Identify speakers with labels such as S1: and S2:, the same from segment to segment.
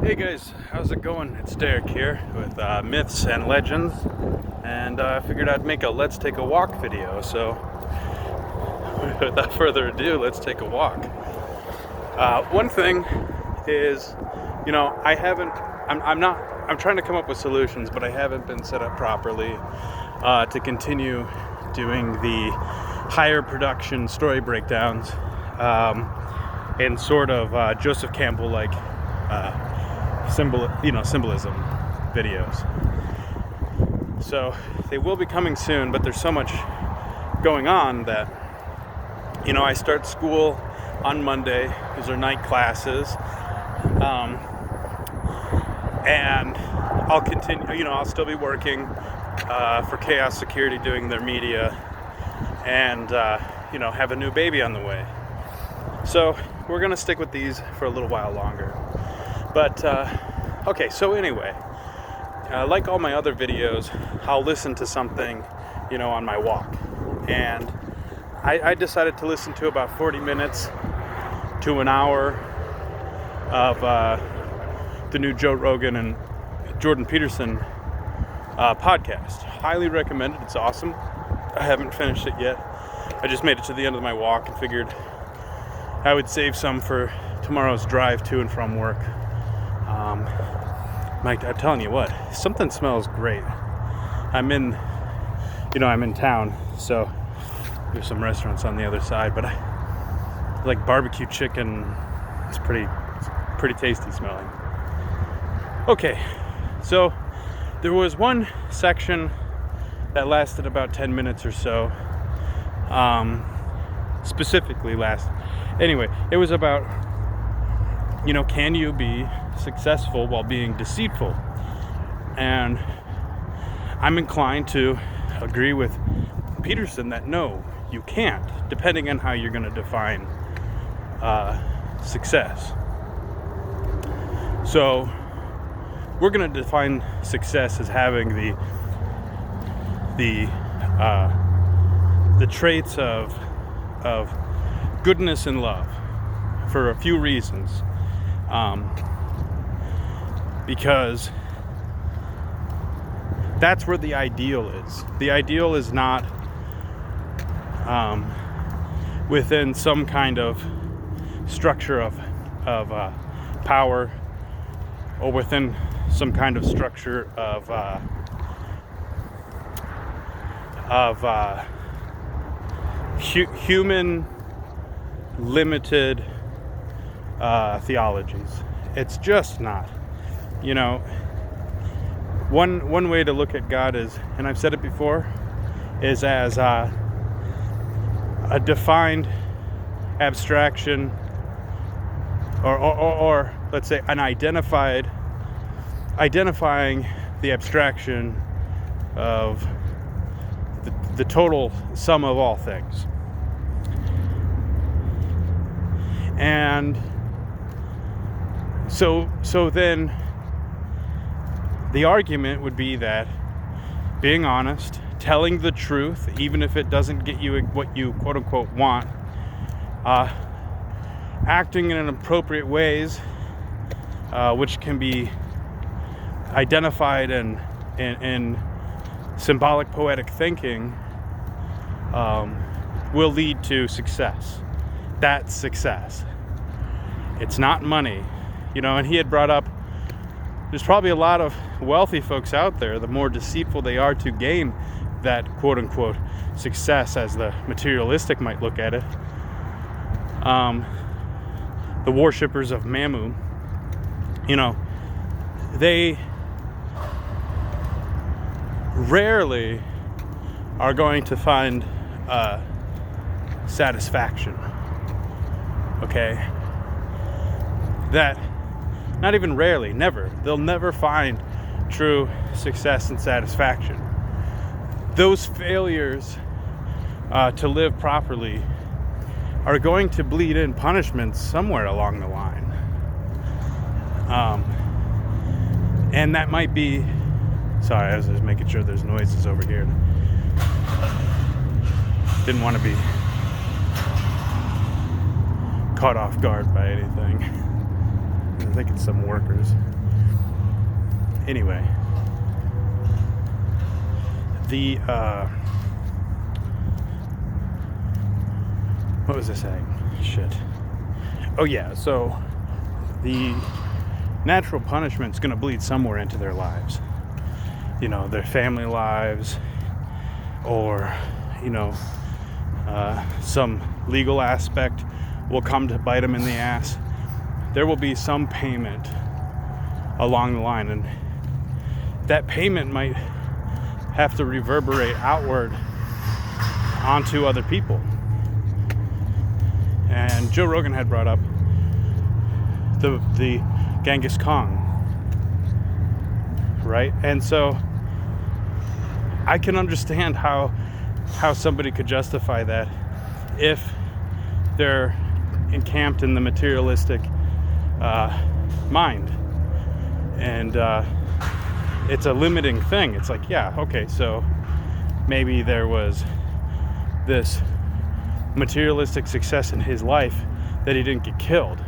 S1: Hey guys, how's it going? It's Derek here with Myths and Legends, and I figured I'd make a Let's Take a Walk video, so without further ado, let's take a walk. One thing is, I'm trying to come up with solutions, but I haven't been set up properly to continue doing the higher production story breakdowns and sort of Joseph Campbell-like symbolism videos. So they will be coming soon, but there's so much going on that, I start school on Monday. These are night classes. And I'll continue, I'll still be working for Chaos Security doing their media and, have a new baby on the way. So we're going to stick with these for a little while longer. But, okay, so anyway, like all my other videos, I'll listen to something, on my walk. And I decided to listen to about 40 minutes to an hour of the new Joe Rogan and Jordan Peterson podcast. Highly recommend it. It's awesome. I haven't finished it yet. I just made it to the end of my walk and figured I would save some for tomorrow's drive to and from work. Mike, I'm telling you what, something smells great. I'm in town, so there's some restaurants on the other side, but I like barbecue chicken. It's pretty tasty smelling. Okay, so there was one section that lasted about 10 minutes or so. Anyway, it was about, can you be successful while being deceitful? And I'm inclined to agree with Peterson that no, you can't, depending on how you're going to define success. So we're going to define success as having the traits of goodness and love for a few reasons. Because that's where the ideal is. The ideal is not within some kind of structure of power, or within some kind of structure of human limited theologies. It's just not. One way to look at God is, and I've said it before, is as a defined abstraction, or let's say an identifying the abstraction of the total sum of all things. And so then the argument would be that being honest, telling the truth, even if it doesn't get you what you quote unquote want, acting in appropriate ways, which can be identified in symbolic poetic thinking, will lead to success. That's success. It's not money. And he had brought up, there's probably a lot of wealthy folks out there, the more deceitful they are to gain that quote-unquote success, as the materialistic might look at it, the worshippers of Mammon, they rarely are going to find satisfaction. Okay? That, not even rarely, never. They'll never find true success and satisfaction. Those failures to live properly are going to bleed in punishments somewhere along the line. And that might be... Sorry, I was just making sure there's noises over here. Didn't want to be caught off guard by anything. I think it's some workers. Anyway, what was I saying? Shit. Oh yeah, so the natural punishment's going to bleed somewhere into their lives. You know, their family lives, or, you know, some legal aspect will come to bite them in the ass. There will be some payment along the line, and that payment might have to reverberate outward onto other people. And Joe Rogan had brought up the Genghis Khan, right? And so I can understand how somebody could justify that if they're encamped in the materialistic mind, and it's a limiting thing. It's like, yeah, okay, so maybe there was this materialistic success in his life that he didn't get killed.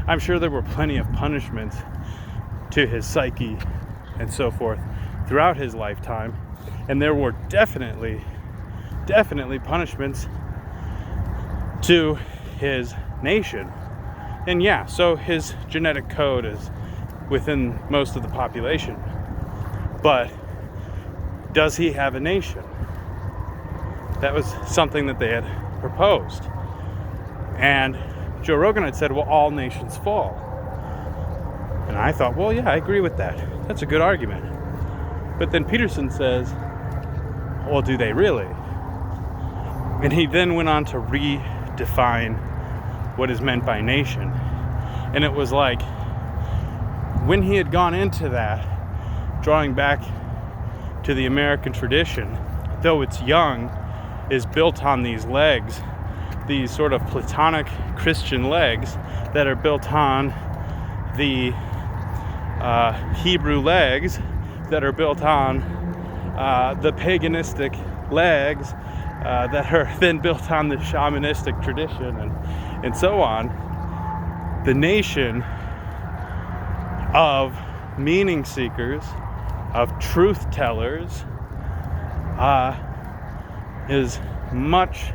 S1: I'm sure there were plenty of punishments to his psyche and so forth throughout his lifetime, and there were definitely punishments to his nation. And yeah, so his genetic code is within most of the population, but does he have a nation? That was something that they had proposed, and Joe Rogan had said, well, all nations fall. And I thought, well, yeah, I agree with that. That's a good argument. But then Peterson says, well, do they really? And he then went on to redefine what is meant by nation. And it was like, when he had gone into that, drawing back to the American tradition, though it's young, is built on these legs, these sort of Platonic Christian legs that are built on the Hebrew legs that are built on the paganistic legs that are then built on the shamanistic tradition, and so on. The nation of meaning seekers, of truth tellers, is much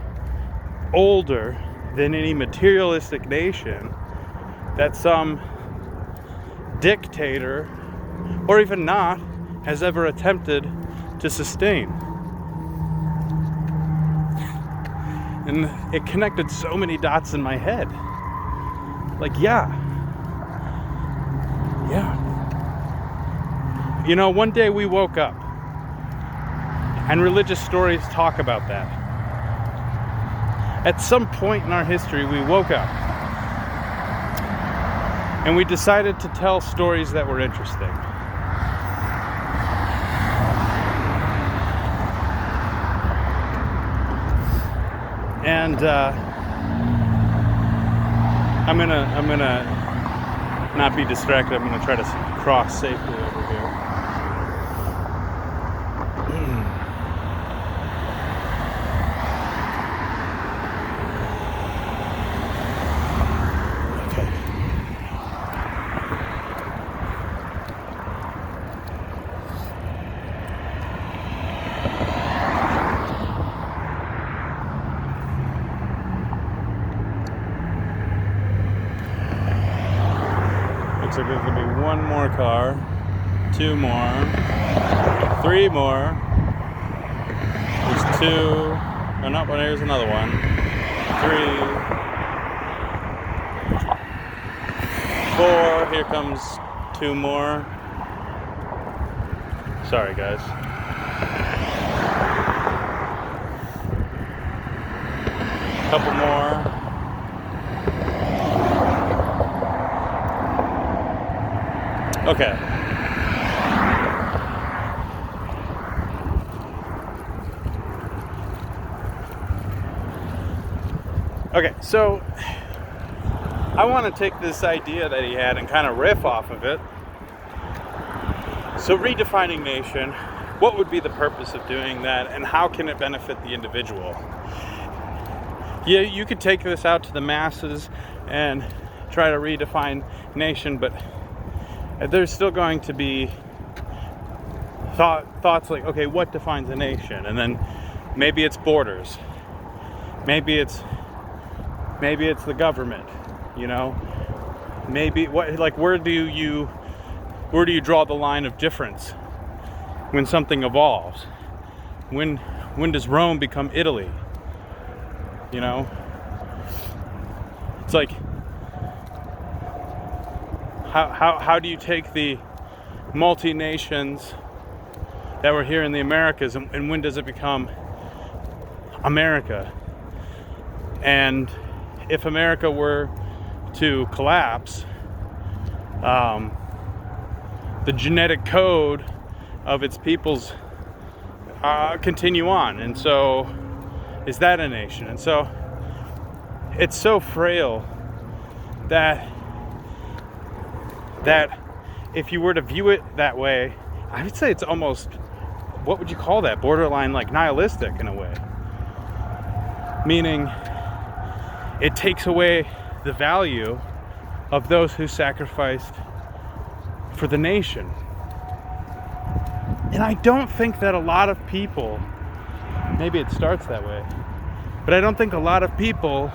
S1: older than any materialistic nation that some dictator, or even not, has ever attempted to sustain. And it connected so many dots in my head. Like, yeah. You know, one day we woke up, and religious stories talk about that. At some point in our history, we woke up, and we decided to tell stories that were interesting. And I'm gonna not be distracted. I'm gonna try to cross safely over here. Looks like there's gonna be one more car, two more, three more. There's two. Oh no, but here's another one. Three, four. Here comes two more. Sorry, guys. Couple more. Okay. Okay, so I want to take this idea that he had and kind of riff off of it. So redefining nation, what would be the purpose of doing that, and how can it benefit the individual? Yeah, you could take this out to the masses and try to redefine nation, but there's still going to be thoughts like, okay, what defines a nation? And then maybe it's borders, maybe it's the government, you know, maybe where do you draw the line of difference when something evolves? When does Rome become Italy? You know, it's like, how do you take the multi-nations that were here in the Americas, and when does it become America? And if America were to collapse, the genetic code of its peoples continue on, and so is that a nation? And so it's so frail that if you were to view it that way, I would say it's almost, what would you call that? Borderline like nihilistic in a way. Meaning it takes away the value of those who sacrificed for the nation. And I don't think that a lot of people, maybe it starts that way, but I don't think a lot of people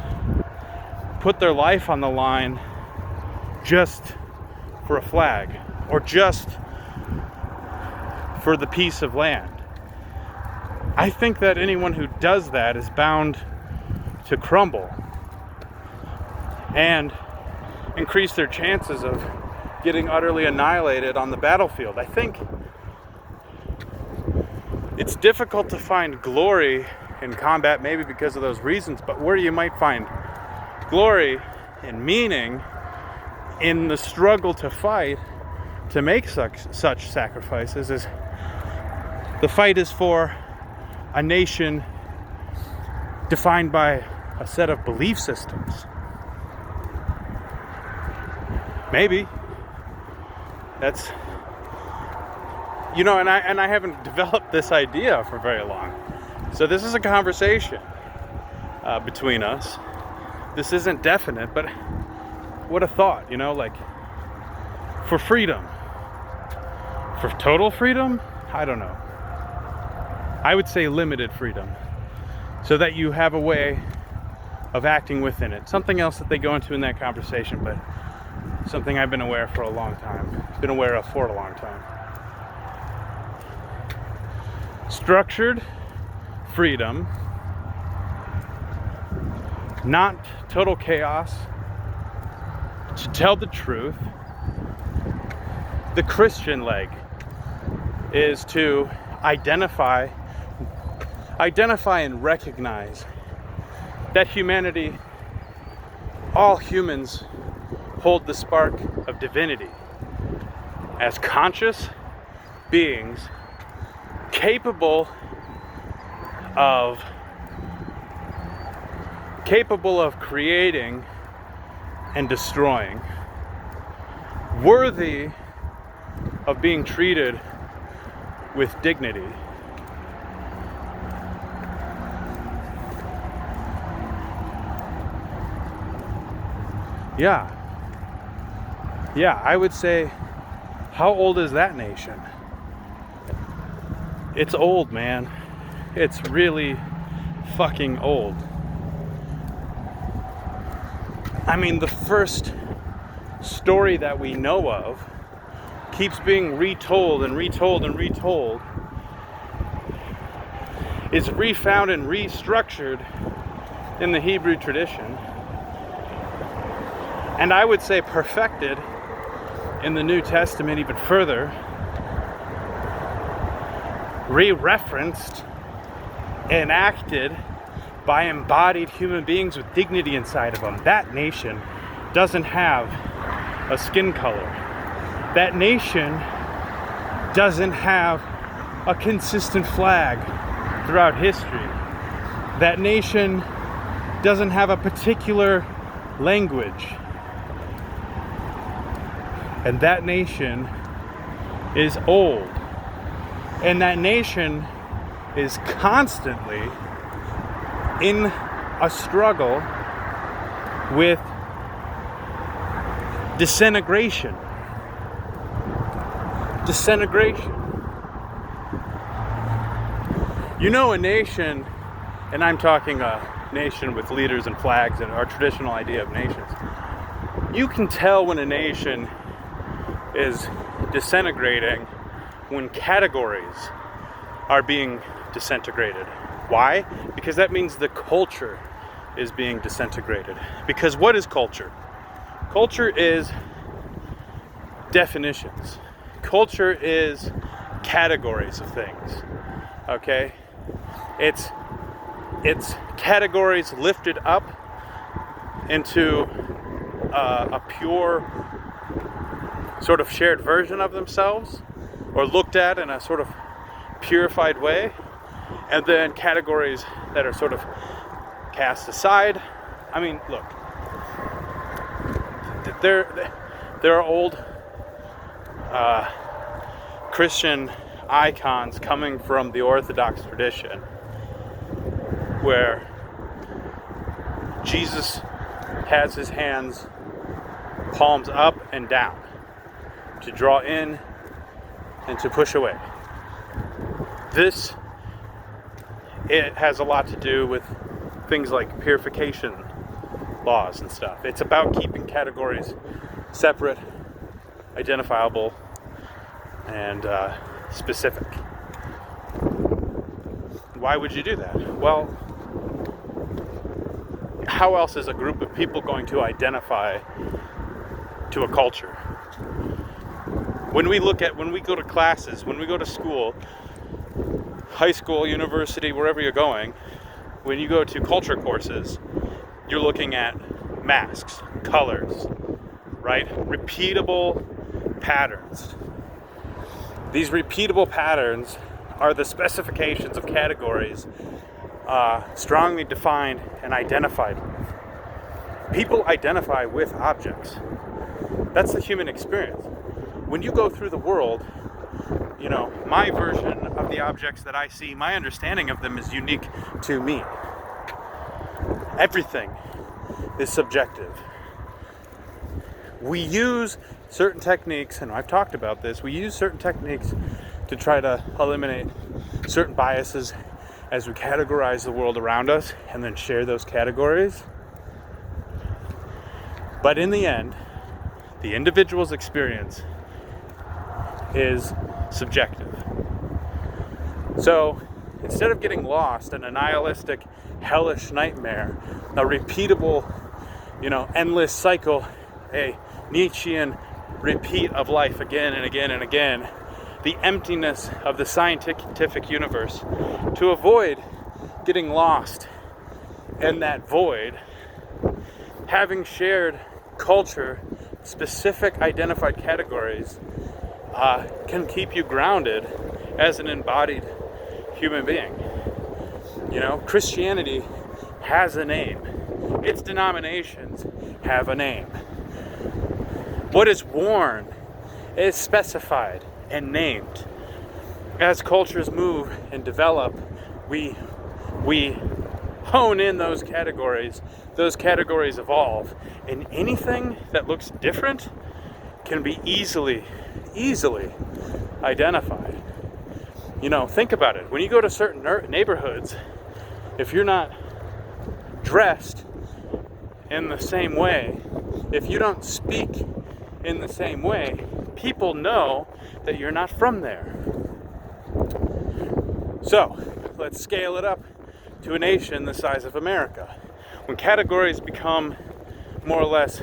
S1: put their life on the line just for a flag or just for the piece of land. I think that anyone who does that is bound to crumble and increase their chances of getting utterly annihilated on the battlefield. I think it's difficult to find glory in combat, maybe because of those reasons, but where you might find glory and meaning in the struggle to fight, to make such sacrifices, is the fight is for a nation defined by a set of belief systems. Maybe that's, you know, and I haven't developed this idea for very long. So this is a conversation between us. This isn't definite, but what a thought, you know, like, for freedom, for total freedom, I don't know. I would say limited freedom, so that you have a way of acting within it. Something else that they go into in that conversation, but something I've been aware of for a long time. Structured freedom, not total chaos. To tell the truth, the Christian leg is to identify and recognize that humanity, all humans, hold the spark of divinity as conscious beings capable of creating and destroying, worthy of being treated with dignity. Yeah, I would say, how old is that nation? It's old, man. It's really fucking old. I mean, the first story that we know of keeps being retold and retold and retold, is refound and restructured in the Hebrew tradition, and I would say perfected in the New Testament even further, re-referenced, enacted by embodied human beings with dignity inside of them. That nation doesn't have a skin color. That nation doesn't have a consistent flag throughout history. That nation doesn't have a particular language. And that nation is old. And that nation is constantly in a struggle with Disintegration. You know, a nation, and I'm talking a nation with leaders and flags and our traditional idea of nations. You can tell when a nation is disintegrating when categories are being disintegrated. Why? Because that means the culture is being disintegrated. Because what is culture? Culture is definitions. Culture is categories of things. Okay? It's categories lifted up into a pure sort of shared version of themselves, or looked at in a sort of purified way, and then categories that are sort of cast aside. I mean, look, there are old Christian icons coming from the Orthodox tradition where Jesus has his hands palms up and down to draw in and to push away. It has a lot to do with things like purification laws and stuff. It's about keeping categories separate, identifiable, and specific. Why would you do that? Well, how else is a group of people going to identify to a culture? When we go to classes, when we go to school, high school, university, wherever you're going, when you go to culture courses, you're looking at masks, colors, right? Repeatable patterns. These repeatable patterns are the specifications of categories strongly defined and identified with. People identify with objects. That's the human experience. When you go through the world, you know, my version of the objects that I see, my understanding of them is unique to me. Everything is subjective. We use certain techniques, and I've talked about this, we use certain techniques to try to eliminate certain biases as we categorize the world around us and then share those categories. But in the end, the individual's experience is subjective. So instead of getting lost in a nihilistic, hellish nightmare, a repeatable, endless cycle, a Nietzschean repeat of life again and again and again, the emptiness of the scientific universe, to avoid getting lost in that void, having shared culture, specific identified categories, can keep you grounded as an embodied human being. Christianity has a name. Its denominations have a name. What is worn is specified and named. As cultures move and develop, we hone in those categories evolve, and anything that looks different can be easily identified. Think about it. When you go to certain neighborhoods, if you're not dressed in the same way, if you don't speak in the same way, people know that you're not from there. So, let's scale it up to a nation the size of America. When categories become more or less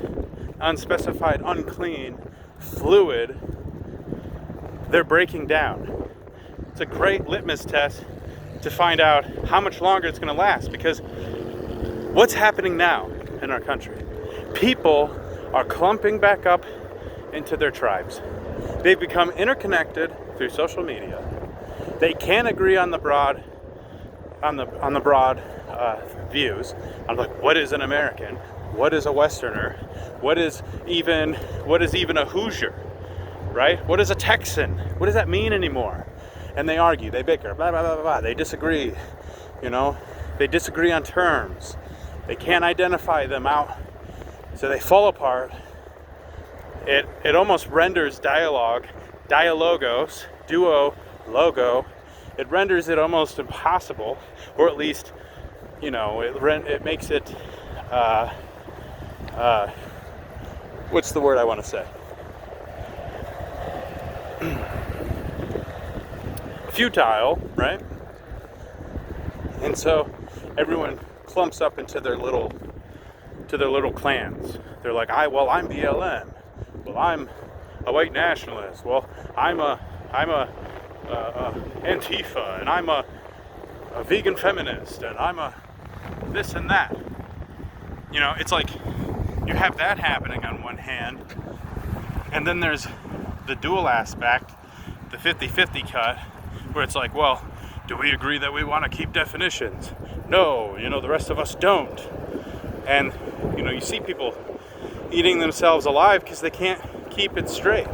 S1: unspecified, unclean, fluid, they're breaking down. It's a great litmus test to find out how much longer it's going to last, because what's happening now in our country? People are clumping back up into their tribes. They've become interconnected through social media. They can't agree on the broad views on what is an American, what is a Westerner, what is even a Hoosier, right? What is a Texan? What does that mean anymore? And they argue, they bicker, blah, blah, blah, blah. They disagree, They disagree on terms. They can't identify them out. So they fall apart. it almost renders dialogos, duo, logo. It renders it almost impossible, or at least, it makes it, what's the word I want to say? Futile, right? And so everyone clumps up into their little clans. They're like, I'm BLM. Well, I'm a white nationalist. Well, I'm a Antifa, and I'm a vegan feminist, and I'm a this and that. It's like you have that happening on one hand, and then there's the dual aspect, the 50-50 cut, where it's like, well, do we agree that we want to keep definitions? No, the rest of us don't. And, you see people eating themselves alive because they can't keep it straight.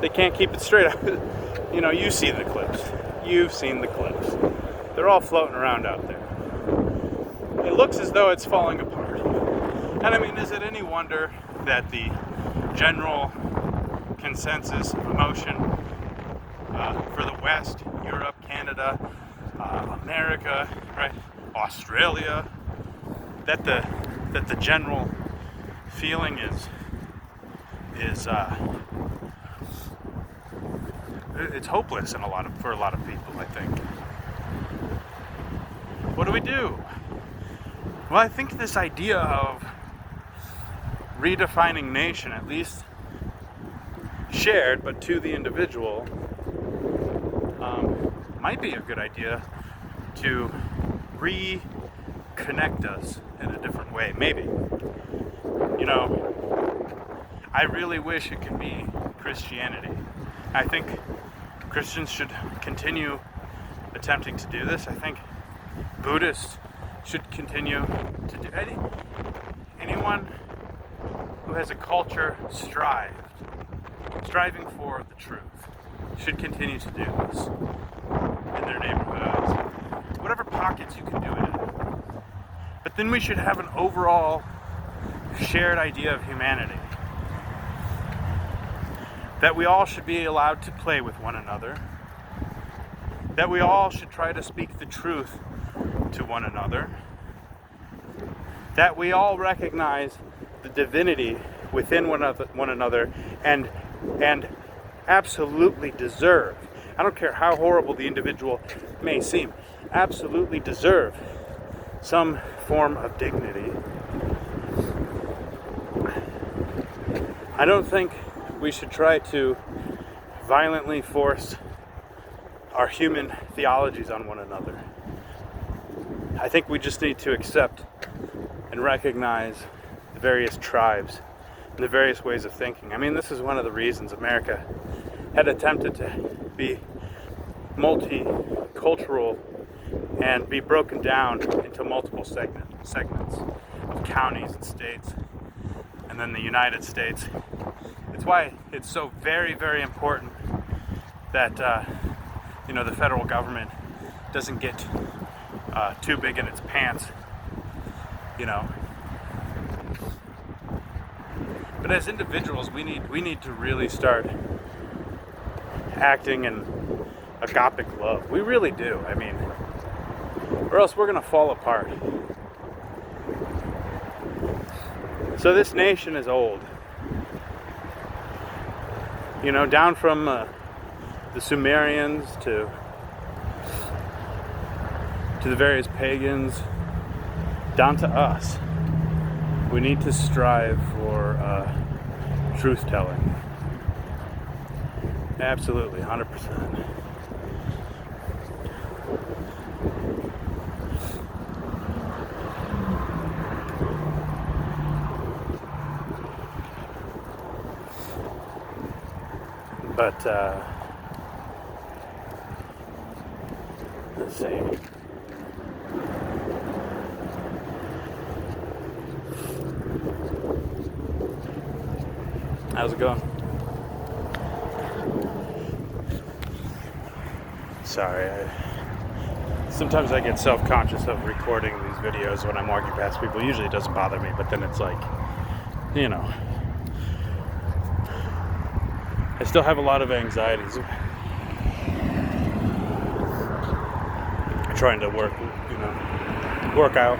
S1: They can't keep it straight. You see the clips. You've seen the clips. They're all floating around out there. It looks as though it's falling apart. And is it any wonder that the general consensus of emotion for the West, Europe, Canada, America, right, Australia, that the general feeling is it's hopeless for a lot of people, I think. What do we do? Well, I think this idea of redefining nation, at least shared but to the individual, might be a good idea to reconnect us in a different way, maybe. I really wish it could be Christianity. I think Christians should continue attempting to do this. I think Buddhists should continue to do it. Anyone who has a culture striving for the truth should continue to do this in their neighborhoods, whatever pockets you can do it in. But then we should have an overall shared idea of humanity, that we all should be allowed to play with one another, that we all should try to speak the truth to one another, that we all recognize the divinity within one another and absolutely deserve, I don't care how horrible the individual may seem, absolutely deserve some form of dignity. I don't think we should try to violently force our human theologies on one another. I think we just need to accept and recognize the various tribes and the various ways of thinking. This is one of the reasons America had attempted to be multicultural and be broken down into multiple segments of counties and states, and then the United States. It's why it's so very, very important that the federal government doesn't get too big in its pants, But as individuals, we need to really start acting in agapic love. We really do. Or else we're gonna fall apart. So this nation is old. Down from the Sumerians to the various pagans, down to us. We need to strive for truth-telling. Absolutely, 100%. But let's see. How's it going? Sorry, sometimes I get self-conscious of recording these videos when I'm walking past people. Usually it doesn't bother me, but then it's like, I still have a lot of anxieties. Trying to work out.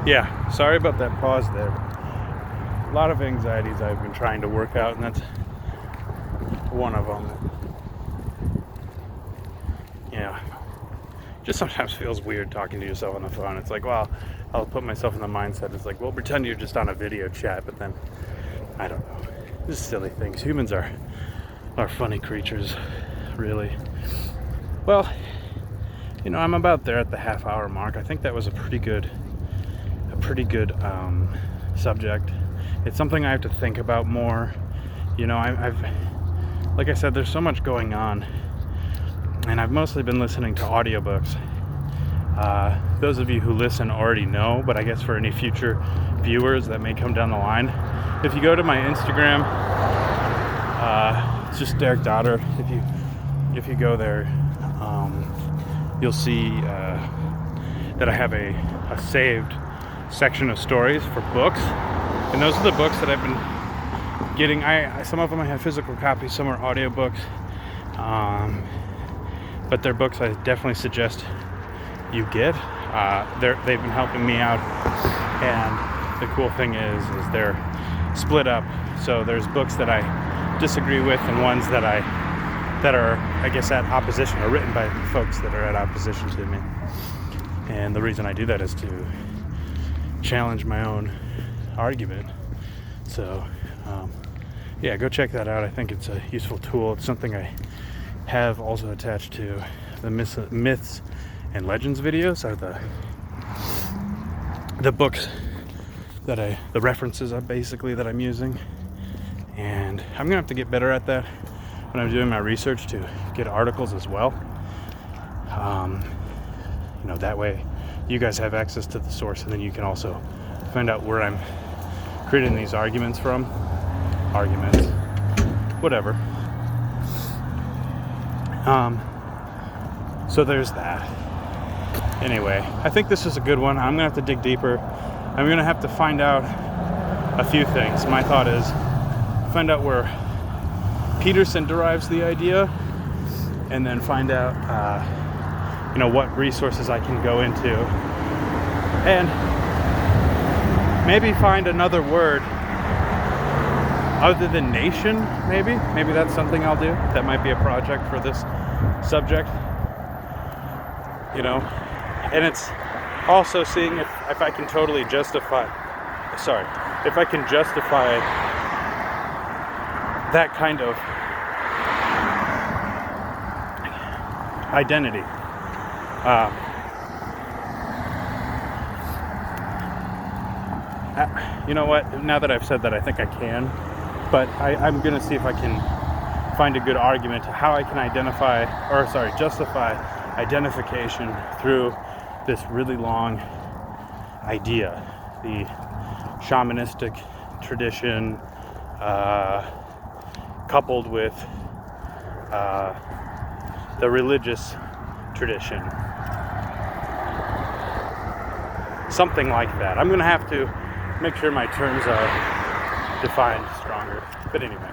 S1: Yeah, sorry about that pause there. A lot of anxieties I've been trying to work out, and that's one of them. Yeah, just sometimes feels weird talking to yourself on the phone. It's like, well, I'll put myself in the mindset. It's like, well, pretend you're just on a video chat, but then I don't know. Just silly things. Humans are funny creatures, really. Well, I'm about there at the half-hour mark. I think that was a pretty good subject. It's something I have to think about more. I've like I said, there's so much going on, and I've mostly been listening to audiobooks. Those of you who listen already know, but I guess for any future viewers that may come down the line, if you go to my Instagram, it's just Derek Dotter. If you go there, you'll see that I have a saved section of stories for books, and those are the books that I've been getting. Some of them I have physical copies, some are audiobooks, but they're books I definitely suggest you get. They've been helping me out, and the cool thing is they're split up. So there's books that I disagree with, and ones that are, I guess, at opposition, or written by folks that are at opposition to me. And the reason I do that is to challenge my own argument. So yeah, go check that out. I think it's a useful tool. It's something I have also attached to the myths and legends videos, are the books the references that I'm using. And I'm gonna have to get better at that when I'm doing my research, to get articles as well. That way you guys have access to the source, and then you can also find out where I'm creating these arguments from. Whatever. So there's that. Anyway, I think this is a good one. I'm gonna have to dig deeper. I'm gonna have to find out a few things. My thought is find out where Peterson derives the idea, and then find out what resources I can go into, and maybe find another word other than nation. Maybe that's something I'll do. That might be a project for this subject, and it's also seeing if I can totally justify that kind of identity. You know what? Now that I've said that, I think I can. But I'm going to see if I can find a good argument to how I can justify identification through this really long idea. The shamanistic tradition, coupled with the religious tradition. Something like that. I'm going to have to make sure my terms are defined stronger. But anyway,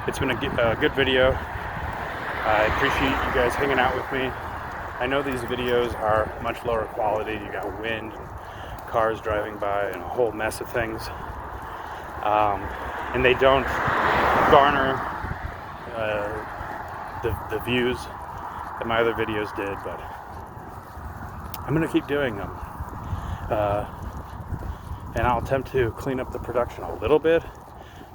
S1: it's been a good video. I appreciate you guys hanging out with me. I know these videos are much lower quality. You got wind, and cars driving by, and a whole mess of things. And they don't garner the views that my other videos did, but I'm going to keep doing them. And I'll attempt to clean up the production a little bit,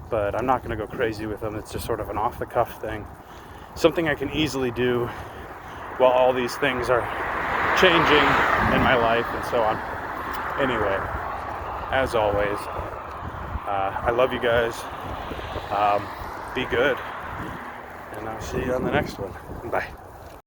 S1: but I'm not going to go crazy with them. It's just sort of an off-the-cuff thing. Something I can easily do while all these things are changing in my life and so on. Anyway, as always, I love you guys. Be good. And I'll see you on the next one. Bye.